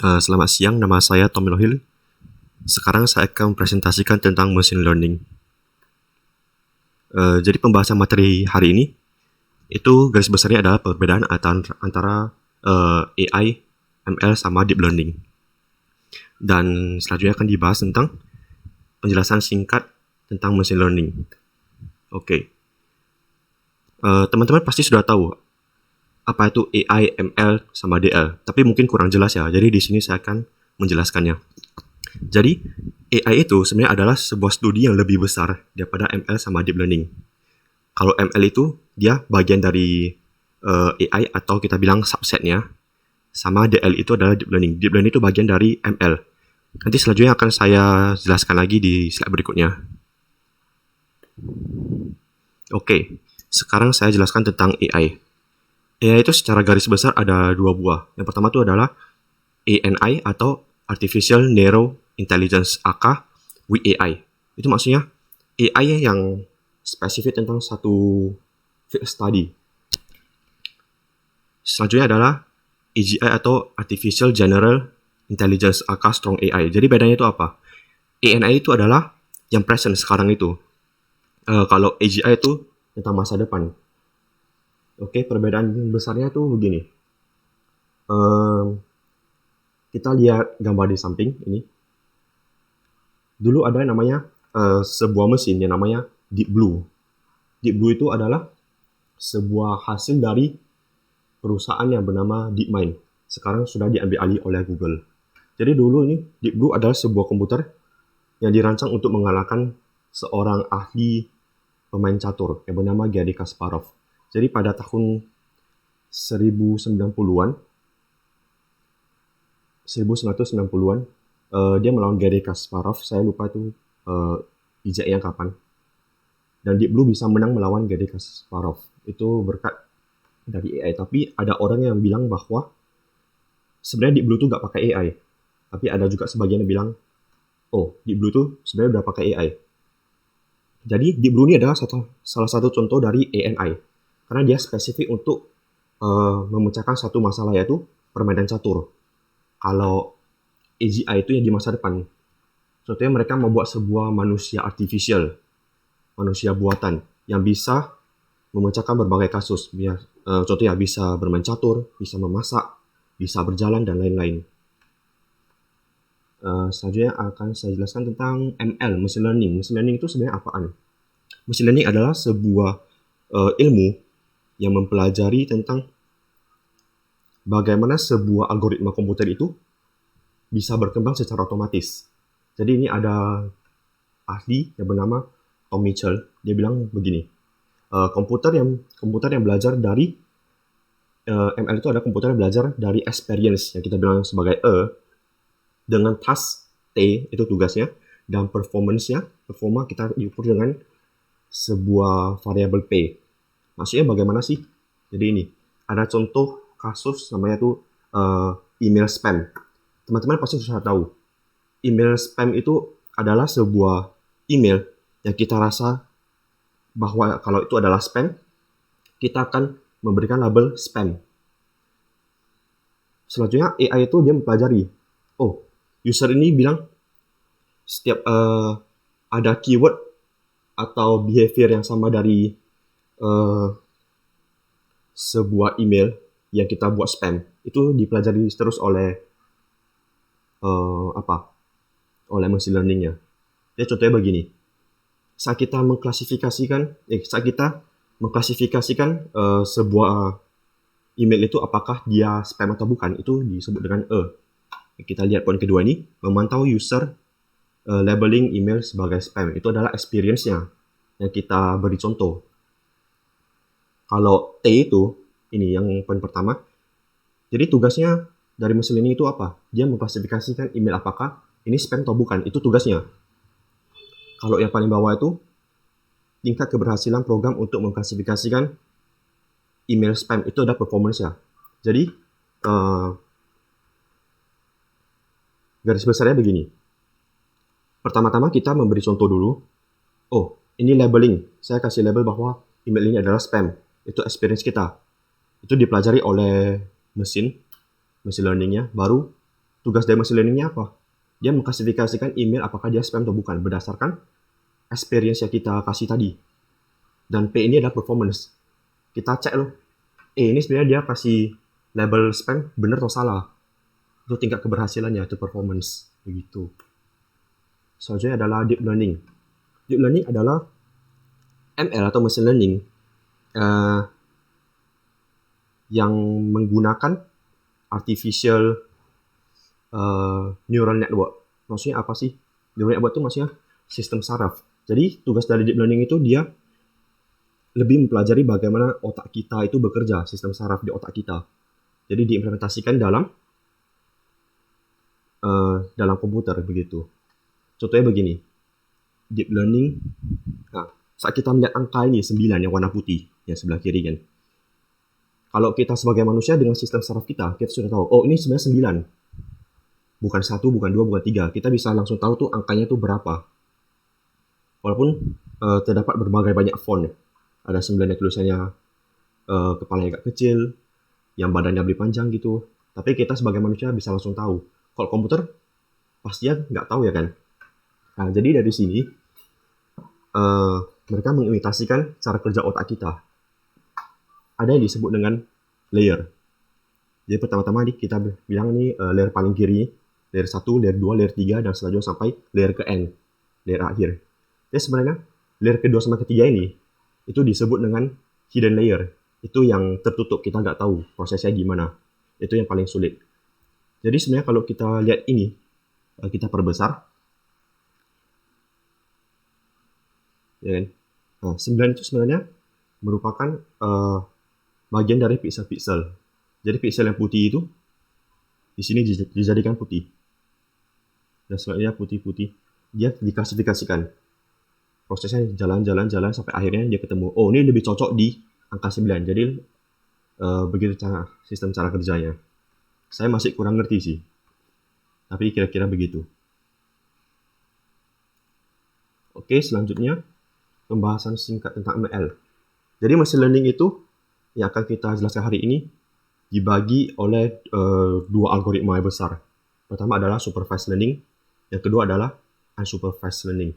Selamat siang, nama saya Tommy Lohil. Sekarang saya akan presentasikan tentang machine learning. Jadi pembahasan materi hari ini itu garis besarnya adalah perbedaan antara AI, ML sama deep learning. Dan selanjutnya akan dibahas tentang penjelasan singkat tentang machine learning. Oke. Teman-teman pasti sudah tahu apa itu AI, ML sama DL, tapi mungkin kurang jelas ya. Jadi di sini saya akan menjelaskannya. Jadi, AI itu sebenarnya adalah sebuah studi yang lebih besar daripada ML sama Deep Learning. Kalau ML itu, dia bagian dari AI atau kita bilang subsetnya, sama DL itu adalah Deep Learning. Deep Learning itu bagian dari ML. Nanti selanjutnya akan saya jelaskan lagi di slide berikutnya. Oke, sekarang saya jelaskan tentang AI. AI itu secara garis besar ada dua buah. Yang pertama itu adalah ANI atau Artificial Narrow Intelligence aka WAI. Itu maksudnya AI yang spesifik tentang satu field study. Selanjutnya adalah AGI atau Artificial General Intelligence aka Strong AI. Jadi bedanya itu apa? ANI itu adalah yang present sekarang itu. Kalau AGI itu tentang masa depan. Oke, perbedaan besarnya tuh begini. Kita lihat gambar di samping ini. Dulu ada yang namanya sebuah mesin yang namanya Deep Blue. Deep Blue itu adalah sebuah hasil dari perusahaan yang bernama DeepMind. Sekarang sudah diambil alih oleh Google. Jadi dulu ini Deep Blue adalah sebuah komputer yang dirancang untuk mengalahkan seorang ahli pemain catur yang bernama Garry Kasparov. Jadi pada tahun 1990-an, dia melawan Garry Kasparov. Saya lupa itu ijaknya kapan. Dan Deep Blue bisa menang melawan Garry Kasparov. Itu berkat dari AI. Tapi ada orang yang bilang bahwa sebenarnya Deep Blue itu nggak pakai AI. Tapi ada juga sebagian yang bilang, oh, Deep Blue itu sebenarnya udah pakai AI. Jadi Deep Blue ini adalah salah satu contoh dari ANI. Karena dia spesifik untuk memecahkan satu masalah, yaitu permainan catur. Kalau AGI itu yang di masa depan. Contohnya mereka membuat sebuah manusia artificial, manusia buatan, yang bisa memecahkan berbagai kasus. Contohnya bisa bermain catur, bisa memasak, bisa berjalan, dan lain-lain. Selanjutnya akan saya jelaskan tentang ML, Machine Learning. Machine Learning itu sebenarnya apaan? Machine Learning adalah sebuah ilmu yang mempelajari tentang bagaimana sebuah algoritma komputer itu bisa berkembang secara otomatis. Jadi ini ada ahli yang bernama Tom Mitchell. Dia bilang begini, komputer yang belajar dari ML itu ada komputer yang belajar dari experience yang kita bilang sebagai dengan task T itu tugasnya, dan performa kita diukur dengan sebuah variabel P. Maksudnya bagaimana sih? Jadi ini ada contoh kasus namanya tuh email spam. Teman-teman pasti sudah tahu. Email spam itu adalah sebuah email yang kita rasa bahwa kalau itu adalah spam, kita akan memberikan label spam. Selanjutnya AI itu dia mempelajari, oh, user ini bilang setiap ada keyword atau behavior yang sama dari sebuah email yang kita buat spam, itu dipelajari terus oleh oleh machine learning-nya. Ya, contohnya begini. Saat kita mengklasifikasikan sebuah email itu apakah dia spam atau bukan, itu disebut dengan Kita lihat poin kedua ini, memantau user labeling email sebagai spam. Itu adalah experience-nya yang kita beri contoh. Kalau T itu, ini yang poin pertama. Jadi tugasnya dari machine learning itu apa? Dia mengklasifikasikan email apakah ini spam atau bukan. Itu tugasnya. Kalau yang paling bawah itu, tingkat keberhasilan program untuk mengklasifikasikan email spam. Itu ada performance-nya. Jadi, garis besarnya begini. Pertama-tama kita memberi contoh dulu. Oh, ini labeling. Saya kasih label bahwa email ini adalah spam. Itu experience kita. Itu dipelajari oleh mesin learning-nya. Baru tugas dari machine learning-nya apa? Dia mengklasifikasikan email apakah dia spam atau bukan berdasarkan experience yang kita kasih tadi. Dan P ini adalah performance. Kita cek loh, ini sebenarnya dia kasih label spam benar atau salah. Itu tingkat keberhasilannya, itu performance. Begitu. Selanjutnya adalah deep learning. Deep learning adalah ML atau machine learning yang menggunakan artificial neural network. Maksudnya apa sih? Neural network itu maksudnya sistem saraf. Jadi tugas dari deep learning itu dia lebih mempelajari bagaimana otak kita itu bekerja, sistem saraf di otak kita. Jadi diimplementasikan dalam komputer begitu. Contohnya begini, deep learning. Nah, saat kita melihat angka ini 9 yang warna putih yang sebelah kiri kan. Kalau kita sebagai manusia dengan sistem saraf kita sudah tahu, oh ini sebenarnya 9. Bukan 1, bukan 2, bukan 3. Kita bisa langsung tahu tuh angkanya tuh berapa. Walaupun terdapat berbagai banyak font. Ada 9 yang tulisannya kepalanya agak kecil, yang badannya lebih panjang gitu. Tapi kita sebagai manusia bisa langsung tahu. Kalau komputer, pastinya nggak tahu ya kan. Nah, jadi dari sini, mereka mengimitasikan cara kerja otak kita. Ada yang disebut dengan layer. Jadi pertama-tama kita bilang ini layer paling kiri, layer 1, layer 2, layer 3, dan selanjutnya sampai layer ke N, layer akhir. Jadi sebenarnya layer kedua sama ketiga ini, itu disebut dengan hidden layer. Itu yang tertutup, kita nggak tahu prosesnya gimana. Itu yang paling sulit. Jadi sebenarnya kalau kita lihat ini, kita perbesar, ya kan? Nah, 9 itu sebenarnya merupakan bagian dari pixel-pixel. Jadi pixel yang putih itu di sini dijadikan putih. Dan selanjutnya putih-putih. Dia diklasifikasikan. Prosesnya jalan sampai akhirnya dia ketemu. Oh, ini lebih cocok di angka 9. Jadi begitu sistem cara kerjanya. Saya masih kurang ngerti sih. Tapi kira-kira begitu. Oke, selanjutnya pembahasan singkat tentang ML. Jadi machine learning itu yang akan kita jelaskan hari ini dibagi oleh dua algoritma yang besar. Pertama adalah supervised learning, yang kedua adalah unsupervised learning.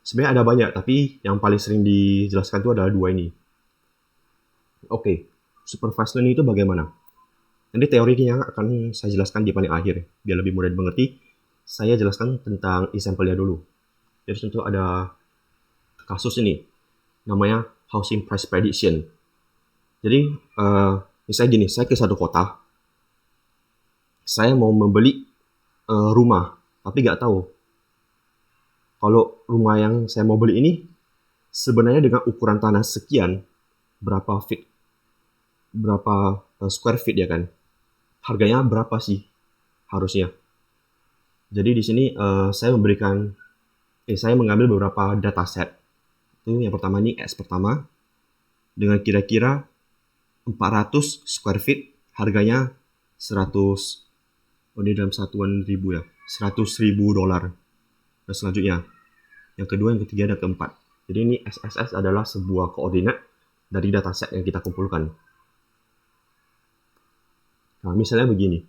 Sebenarnya ada banyak, tapi yang paling sering dijelaskan itu adalah dua ini. Oke, supervised learning itu bagaimana? Nanti teorinya akan saya jelaskan di paling akhir, biar lebih mudah dimengerti. Saya jelaskan tentang example-nya dulu. Jadi contoh ada kasus ini, namanya housing price prediction. Jadi, misalnya gini, saya ke satu kota, saya mau membeli rumah, tapi nggak tahu kalau rumah yang saya mau beli ini sebenarnya dengan ukuran tanah sekian, berapa square feet ya kan, harganya berapa sih harusnya. Jadi di sini saya mengambil beberapa dataset. Itu yang pertama ini X pertama dengan kira-kira 400 square feet, harganya 100, ini dalam satuan ribu ya, 100.000 dolar. Dan selanjutnya, yang kedua, yang ketiga, dan keempat. Jadi ini SSS adalah sebuah koordinat dari dataset yang kita kumpulkan. Nah, misalnya begini,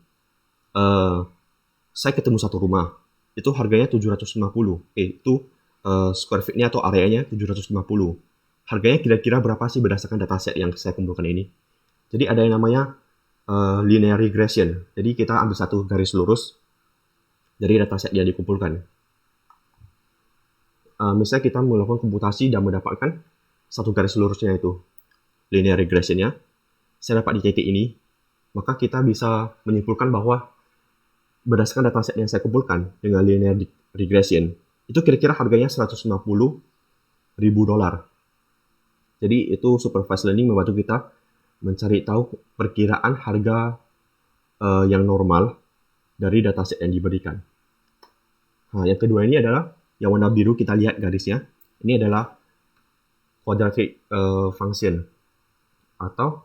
saya ketemu satu rumah, itu harganya 750, itu square feet-nya atau areanya 750. Harganya kira-kira berapa sih berdasarkan dataset yang saya kumpulkan ini? Jadi ada yang namanya linear regression. Jadi kita ambil satu garis lurus dari dataset yang dikumpulkan. Misalnya kita melakukan komputasi dan mendapatkan satu garis lurusnya itu linear regression-nya. Saya dapat di titik ini, maka kita bisa menyimpulkan bahwa berdasarkan dataset yang saya kumpulkan dengan linear regression, itu kira-kira harganya 150.000 dolar. Jadi itu supervised learning membantu kita mencari tahu perkiraan harga yang normal dari dataset yang diberikan. Nah, yang kedua ini adalah yang warna biru, kita lihat garisnya. Ini adalah quadratic function atau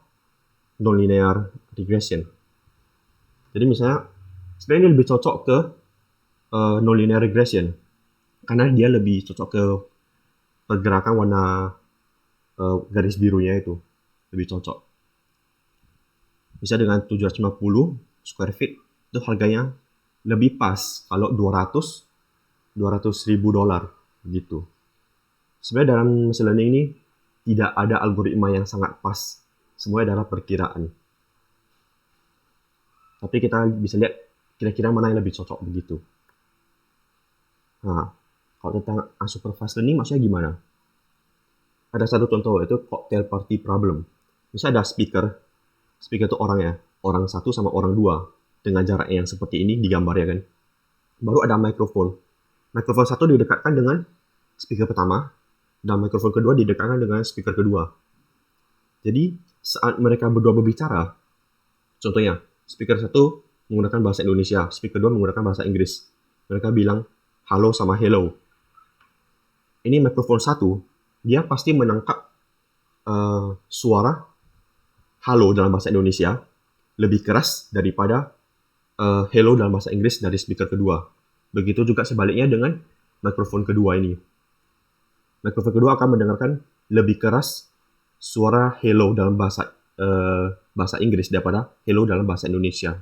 nonlinear regression. Jadi misalnya sebenarnya ini lebih cocok ke nonlinear regression karena dia lebih cocok ke pergerakan warna garis birunya itu lebih cocok. Bisa dengan 750 square feet itu harganya lebih pas kalau 200 ribu dolar gitu. Sebenarnya dalam machine learning ini tidak ada algoritma yang sangat pas. Semuanya adalah perkiraan. Tapi kita bisa lihat kira-kira mana yang lebih cocok begitu. Nah, kalau tentang unsupervised learning maksudnya gimana? Ada satu contoh, yaitu cocktail party problem. Misalnya ada speaker itu orangnya, orang satu sama orang dua, dengan jarak yang seperti ini digambar ya kan. Baru ada mikrofon. Mikrofon satu didekatkan dengan speaker pertama, dan mikrofon kedua didekatkan dengan speaker kedua. Jadi saat mereka berdua berbicara, contohnya speaker satu menggunakan bahasa Indonesia, speaker kedua menggunakan bahasa Inggris. Mereka bilang halo sama hello. Ini mikrofon satu, dia pasti menangkap suara halo dalam bahasa Indonesia lebih keras daripada hello dalam bahasa Inggris dari speaker kedua. Begitu juga sebaliknya dengan mikrofon kedua ini. Mikrofon kedua akan mendengarkan lebih keras suara hello dalam bahasa Inggris daripada hello dalam bahasa Indonesia.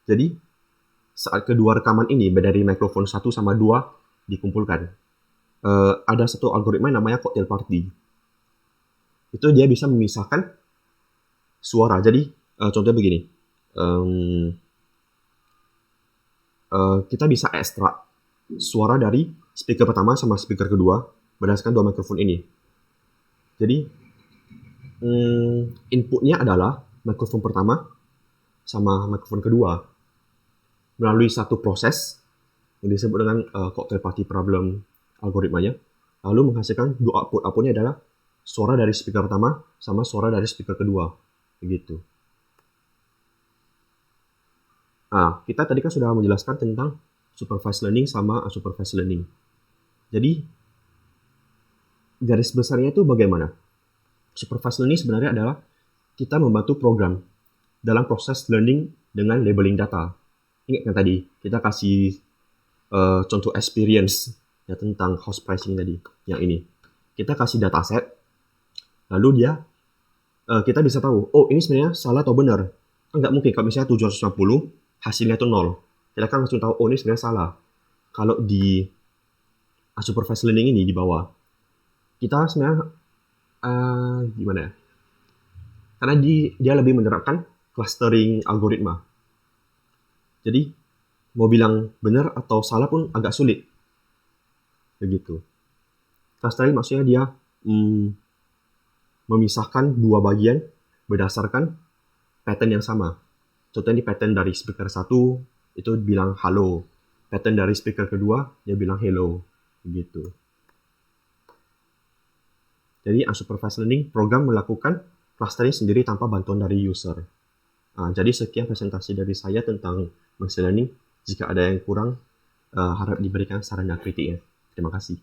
Jadi saat kedua rekaman ini dari mikrofon 1 sama 2 dikumpulkan, ada satu algoritma yang namanya cocktail party. Itu dia bisa memisahkan suara. Jadi contohnya begini, kita bisa ekstrak suara dari speaker pertama sama speaker kedua berdasarkan dua mikrofon ini. Jadi inputnya adalah mikrofon pertama sama mikrofon kedua melalui satu proses yang disebut dengan cocktail party problem algoritmanya, lalu menghasilkan dua output. Outputnya adalah suara dari speaker pertama sama suara dari speaker kedua, begitu. Nah, kita tadi kan sudah menjelaskan tentang supervised learning sama unsupervised learning. Jadi garis besarnya itu bagaimana? Supervised learning sebenarnya adalah kita membantu program dalam proses learning dengan labeling data. Ingat kan tadi, kita kasih contoh experience ya, tentang house pricing tadi, yang ini. Kita kasih dataset, lalu kita bisa tahu, oh ini sebenarnya salah atau benar. Enggak mungkin, kalau misalnya 750, hasilnya itu 0. Kita kan langsung tahu, oh ini sebenarnya salah. Kalau di unsupervised learning ini di bawah, kita sebenarnya gimana ya? Karena dia lebih menerapkan clustering algoritma. Jadi mau bilang benar atau salah pun agak sulit. Begitu. Clustering maksudnya dia memisahkan dua bagian berdasarkan pattern yang sama. Contohnya di pattern dari speaker 1 itu bilang halo. Pattern dari speaker kedua dia bilang hello. Begitu. Jadi unsupervised learning program melakukan clustering sendiri tanpa bantuan dari user. Jadi sekian presentasi dari saya tentang machine learning. Jika ada yang kurang, harap diberikan saran dan kritiknya. Terima kasih.